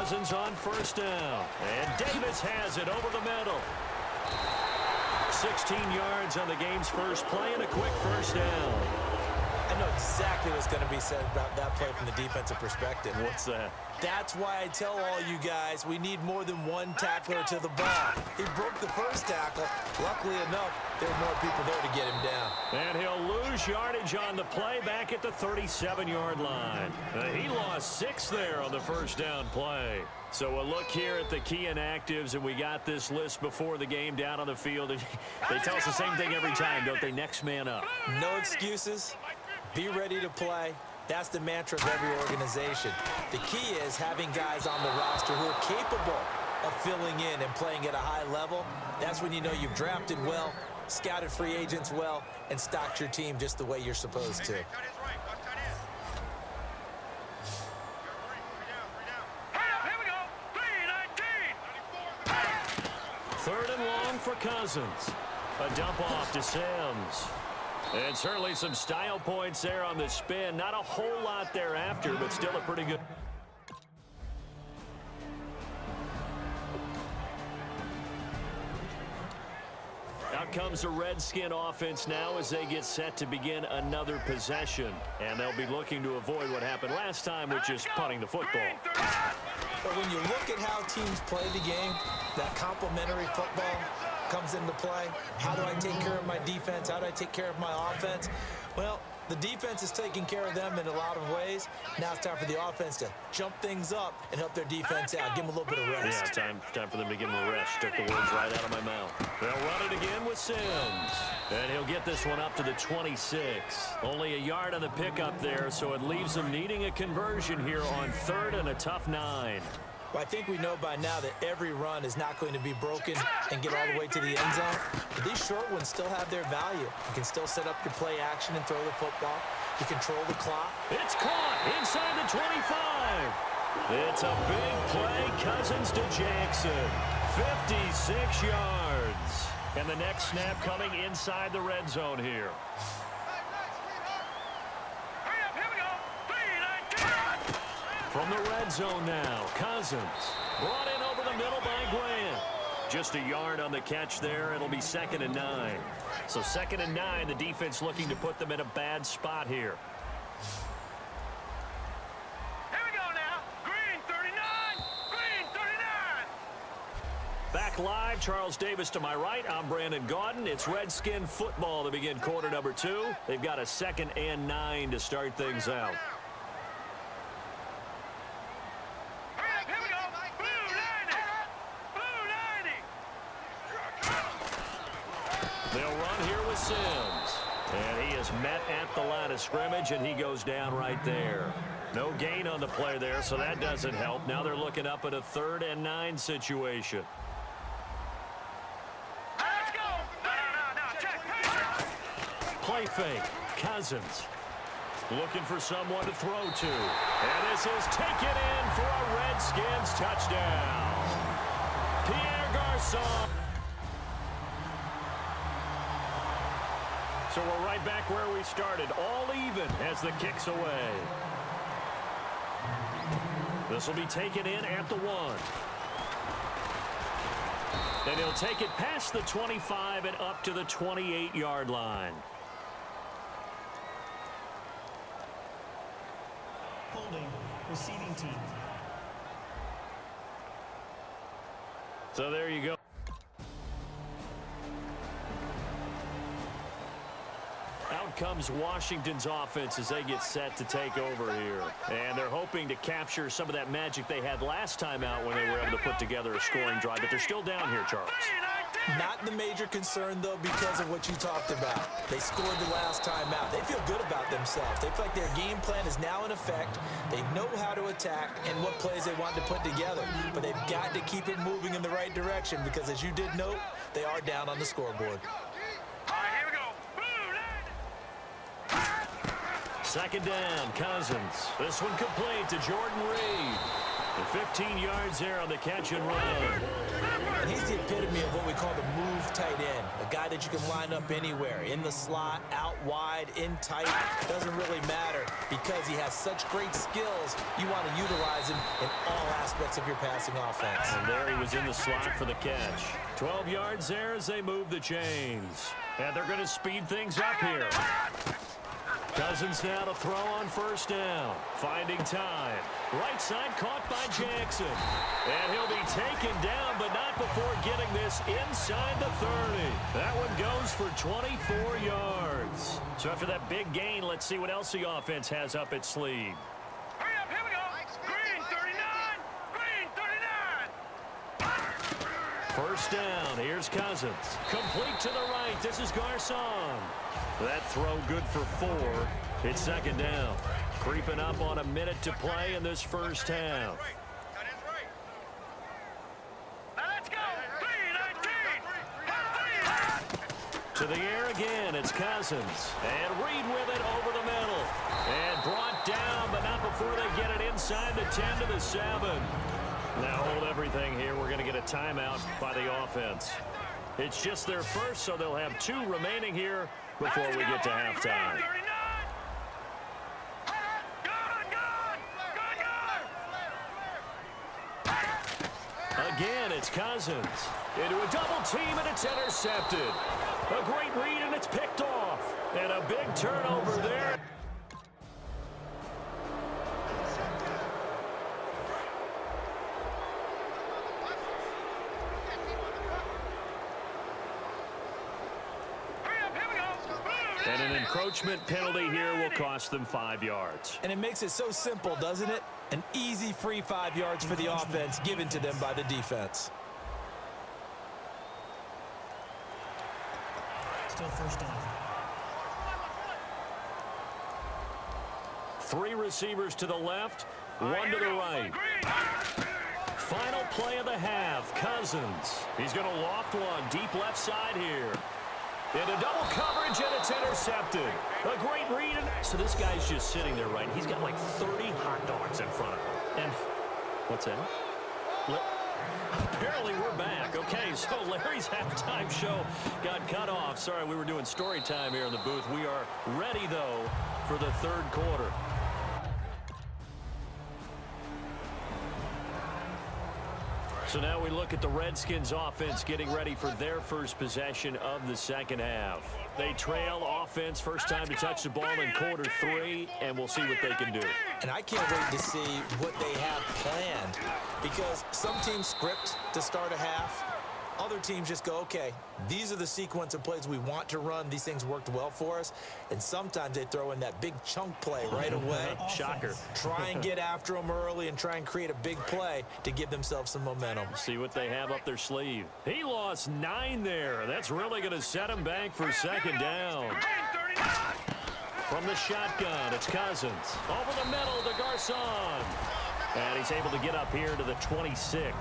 Cousins on first down. And Davis has it over the middle. 16 yards on the game's first play and a quick first down. I know exactly what's going to be said about that play from the defensive perspective. What's that? That's why I tell all you guys we need more than one tackler to the ball. He broke the first tackle. Luckily enough, there were more people there to get him down. And he'll lose yardage on the play back at the 37-yard line. He lost 6 there on the first down play. So a look here at the key inactives, and we got this list before the game down on the field. They tell us the same thing every time, don't they? Next man up. No excuses. Be ready to play. That's the mantra of every organization. The key is having guys on the roster who are capable of filling in and playing at a high level. That's when you know you've drafted well, scouted free agents well, and stocked your team just the way you're supposed to. Third and long for Cousins. A dump off to Sims. And certainly some style points there on the spin. Not a whole lot thereafter, but still a pretty good. Out comes the Redskin offense now as they get set to begin another possession. And they'll be looking to avoid what happened last time, which is punting the football. But when you look at how teams play the game, that complementary football comes into play. How do I take care of my defense? How do I take care of my offense? Well, the defense is taking care of them in a lot of ways. Now it's time for the offense to jump things up and help their defense out. Give them a little bit of rest. Yeah, time for them to give them a rest. Took the words right out of my mouth. They'll run it again with Sims. And he'll get this one up to the 26. Only a yard on the pickup there, so it leaves them needing a conversion here on third and a tough 9. Well, I think we know by now that every run is not going to be broken and get all the way to the end zone. But these short ones still have their value. You can still set up your play action and throw the football. You control the clock. It's caught inside the 25. It's a big play. Cousins to Jackson. 56 yards. And the next snap coming inside the red zone here. From the red zone now, Cousins brought in over the middle by Grant. Just a yard on the catch there. It'll be 2nd and 9. So 2nd and 9, the defense looking to put them in a bad spot here. Here we go now. Green 39. Green 39. Back live, Charles Davis to my right. I'm Brandon Gaudin. It's Redskin football to begin quarter number 2. They've got a 2nd and 9 to start things out. They'll run here with Sims. And he is met at the line of scrimmage, and he goes down right there. No gain on the play there, so that doesn't help. Now they're looking up at a 3rd and 9 situation. Let's go. No, check. Play fake. Cousins looking for someone to throw to. And this is taken in for a Redskins touchdown. Pierre Garçon. So we're right back where we started, all even as the kick's away. This will be taken in at the 1. And he'll take it past the 25 and up to the 28-yard line. Holding, receiving team. So there you go. Out comes Washington's offense as they get set to take over here. And they're hoping to capture some of that magic they had last time out when they were able to put together a scoring drive. But they're still down here, Charles. Not the major concern, though, because of what you talked about. They scored the last time out. They feel good about themselves. They feel like their game plan is now in effect. They know how to attack and what plays they want to put together. But they've got to keep it moving in the right direction because, as you did note, they are down on the scoreboard. 2nd down, Cousins. This one complete to Jordan Reed. And 15 yards there on the catch and run. And he's the epitome of what we call the move tight end. A guy that you can line up anywhere. In the slot, out wide, in tight. Doesn't really matter. because he has such great skills. You want to utilize him in all aspects of your passing offense. And there he was in the slot for the catch. 12 yards there as they move the chains. And they're going to speed things up here. Cousins now to throw on first down. Finding time. Right side caught by Jackson. And he'll be taken down, but not before getting this inside the 30. That one goes for 24 yards. So after that big gain, let's see what else the offense has up its sleeve. Hurry up, here we go. Green 39. Green 39. First down. Here's Cousins. Complete to the right. This is Garcon. That throw good for 4. It's second down. Creeping up on a minute to play in this first half. Now let's go. 3-19. To the air again. It's Cousins. And Reed with it over the middle. And brought down, but not before they get it inside the 10 to the 7. Now hold everything here. We're going to get a timeout by the offense. It's just their first, so they'll have 2 remaining here before we get to halftime. Again, it's Cousins. Into a double team, and it's intercepted. A great read, and it's picked off. And a big turnover there. And an encroachment penalty here will cost them 5 yards. And it makes it so simple, doesn't it? An easy free 5 yards for the offense given to them by the defense. Still first down. 3 receivers to the left, 1 to the right. Final play of the half, Cousins. He's going to loft one deep left side here. Into double coverage, and it's intercepted. A great read. So this guy's just sitting there, right? He's got like 30 hot dogs in front of him. And what's that? Apparently we're back. Okay, so Larry's halftime show got cut off. Sorry, we were doing story time here in the booth. We are ready, though, for the third quarter. So now we look at the Redskins offense getting ready for their first possession of the second half. They trail offense first time to touch the ball in quarter 3, and we'll see what they can do. And I can't wait to see what they have planned, because some teams script to start a half. Other teams just go, okay, these are the sequence of plays we want to run. These things worked well for us. And sometimes they throw in that big chunk play right away. Shocker. Try and get after them early and try and create a big play to give themselves some momentum. See what they have up their sleeve. He lost 9 there. That's really going to set him back for second down. From the shotgun, it's Cousins. Over the middle to Garcon. And he's able to get up here to the 26.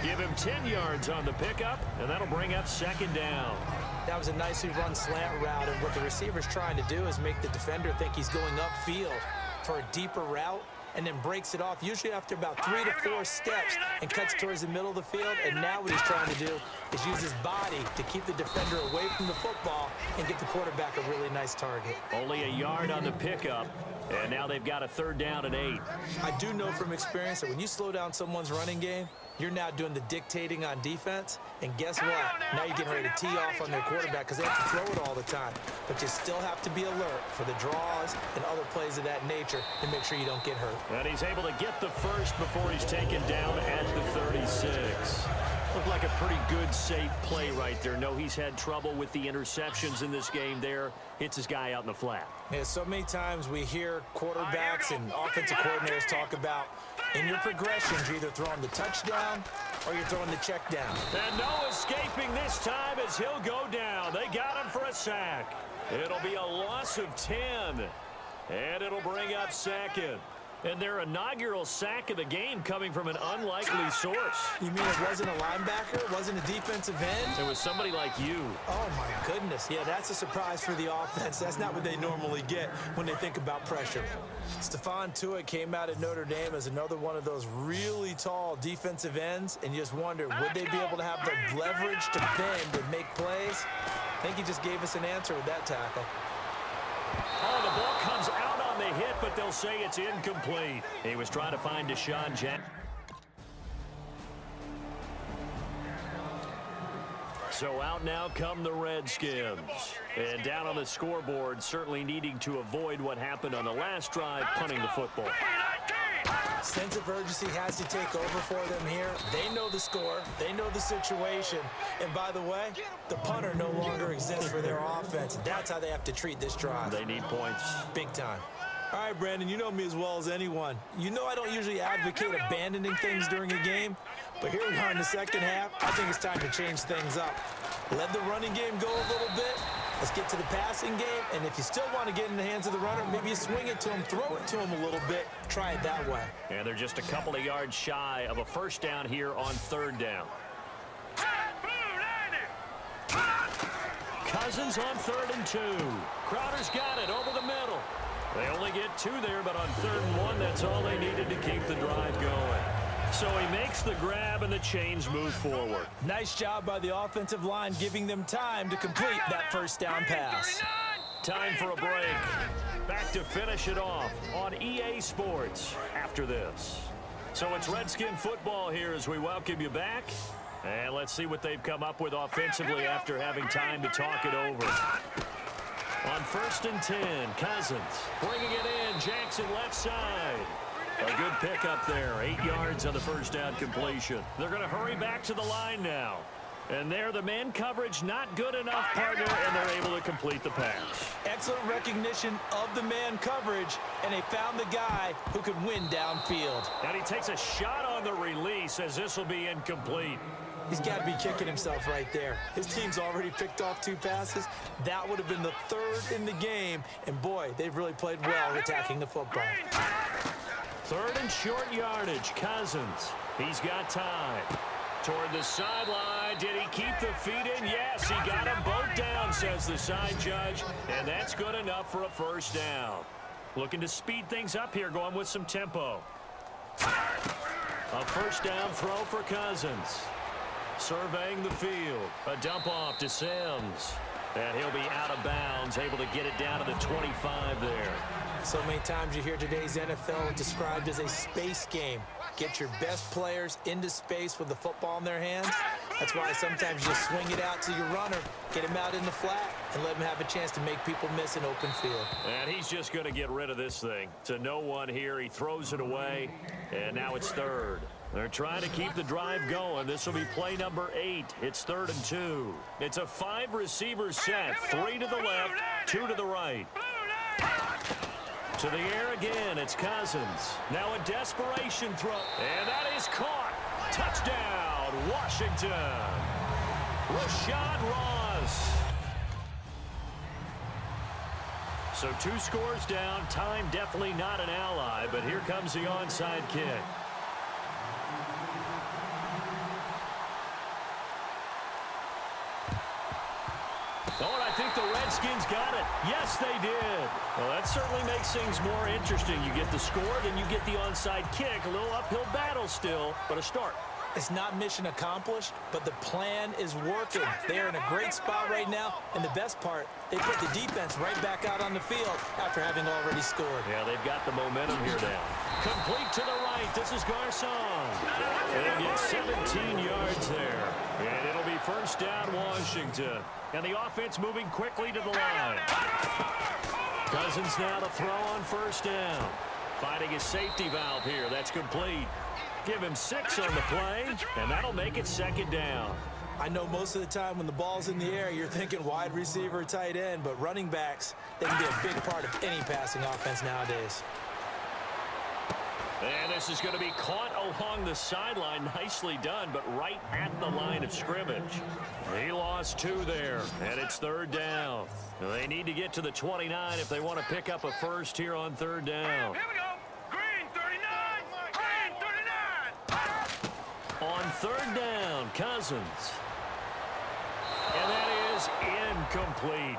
Give him 10 yards on the pickup, and that'll bring up second down. That was a nicely run slant route, and what the receiver's trying to do is make the defender think he's going upfield for a deeper route, and then breaks it off, usually after about 3 to 4 steps, and cuts towards the middle of the field. And now what he's trying to do is use his body to keep the defender away from the football and get the quarterback a really nice target. Only a yard on the pickup, and now they've got a third down and 8. I do know from experience that when you slow down someone's running game, you're now doing the dictating on defense. And guess what? Now you're getting ready to tee off on their quarterback because they have to throw it all the time. But you still have to be alert for the draws and other plays of that nature to make sure you don't get hurt. And he's able to get the first before he's taken down at the 36. Looked like a pretty good, safe play right there. No, he's had trouble with the interceptions in this game there. Hits his guy out in the flat. Yeah, so many times we hear quarterbacks and offensive coordinators talk about in your progressions, you're either throwing the touchdown or you're throwing the check down. And no escaping this time as he'll go down. They got him for a sack. It'll be a loss of 10. And it'll bring up second. And their inaugural sack of the game coming from an unlikely source. You mean it wasn't a linebacker? It wasn't a defensive end? It was somebody like you. Oh, my goodness. Yeah, that's a surprise for the offense. That's not what they normally get when they think about pressure. Stephon Tuitt came out at Notre Dame as another one of those really tall defensive ends, and you just wonder, would they be able to have the leverage to bend and make plays? I think he just gave us an answer with that tackle. Oh, the ball comes out on the hit, but they'll say it's incomplete. He was trying to find Deshaun Jackson. So out now come the Redskins. And down on the scoreboard, certainly needing to avoid what happened on the last drive, punting the football. Sense of urgency has to take over for them here. They know the score. They know the situation. And by the way, the punter no longer exists for their offense. That's how they have to treat this drive. They need points. Big time. All right, Brandon, you know me as well as anyone. You know I don't usually advocate abandoning things during a game, but here we are in the second half. I think it's time to change things up. Let the running game go a little bit. Let's get to the passing game, and if you still want to get in the hands of the runner, maybe you swing it to him, throw it to him a little bit, try it that way. And they're just a couple of yards shy of a first down here on third down. Cousins on 3rd and 2. Crowder's got it over the middle. They only get 2 there, but on 3rd and 1, that's all they needed to keep the drive going. So he makes the grab and the chains move forward. Nice job by the offensive line giving them time to complete that first down pass. Time for a break. Back to finish it off on EA Sports after this. So it's Redskin football here as we welcome you back. And let's see what they've come up with offensively after having time to talk it over. On 1st and 10, Cousins bringing it in. Jackson left side. A good pickup there. 8 yards on the first down completion. They're going to hurry back to the line now. And there, the man coverage not good enough, partner, and they're able to complete the pass. Excellent recognition of the man coverage, and they found the guy who could win downfield. And he takes a shot on the release as this will be incomplete. He's got to be kicking himself right there. His team's already picked off 2 passes. That would have been the 3rd in the game. And, boy, they've really played well attacking the football. 3rd and short yardage. Cousins. He's got time. Toward the sideline. Did he keep the feet in? Yes, he got them both down, says the side judge. And that's good enough for a first down. Looking to speed things up here, going with some tempo. A first down throw for Cousins. Surveying the field. A dump off to Sims. And he'll be out of bounds, able to get it down to the 25 there. So many times you hear today's NFL described as a space game. Get your best players into space with the football in their hands. That's why sometimes you just swing it out to your runner, get him out in the flat, and let him have a chance to make people miss an open field. And he's just going to get rid of this thing. To no one here. He throws it away, and now it's 3rd. They're trying to keep the drive going. This will be play number 8. It's 3rd and 2. It's a 5-receiver set. 3 to the left, 2 to the right. To the air again, it's Cousins. Now a desperation throw. And that is caught. Touchdown, Washington. Rashad Ross. So 2 scores down. Time definitely not an ally, but here comes the onside kick. Oh, and I think the Redskins got it. Yes, they did. Well, that certainly makes things more interesting. You get the score, then you get the onside kick. A little uphill battle still, but a start. It's not mission accomplished, but the plan is working. They are in a great spot right now, and the best part, they put the defense right back out on the field after having already scored. Yeah, they've got the momentum here now. Complete to the right. This is Garcon. They'll get 17 yards there. And it'll be first down, Washington. And the offense moving quickly to the line. Cousins now to throw on first down. Finding his safety valve here. That's complete. Give him 6 on the play, and that'll make it second down. I know most of the time when the ball's in the air, you're thinking wide receiver, tight end, but running backs, they can be a big part of any passing offense nowadays. And this is going to be caught along the sideline. Nicely done, but right at the line of scrimmage. He lost 2 there, and it's 3rd down. They need to get to the 29 if they want to pick up a first here on 3rd down. Here we go. Green 39. Green 39. On 3rd down, Cousins. And that is incomplete.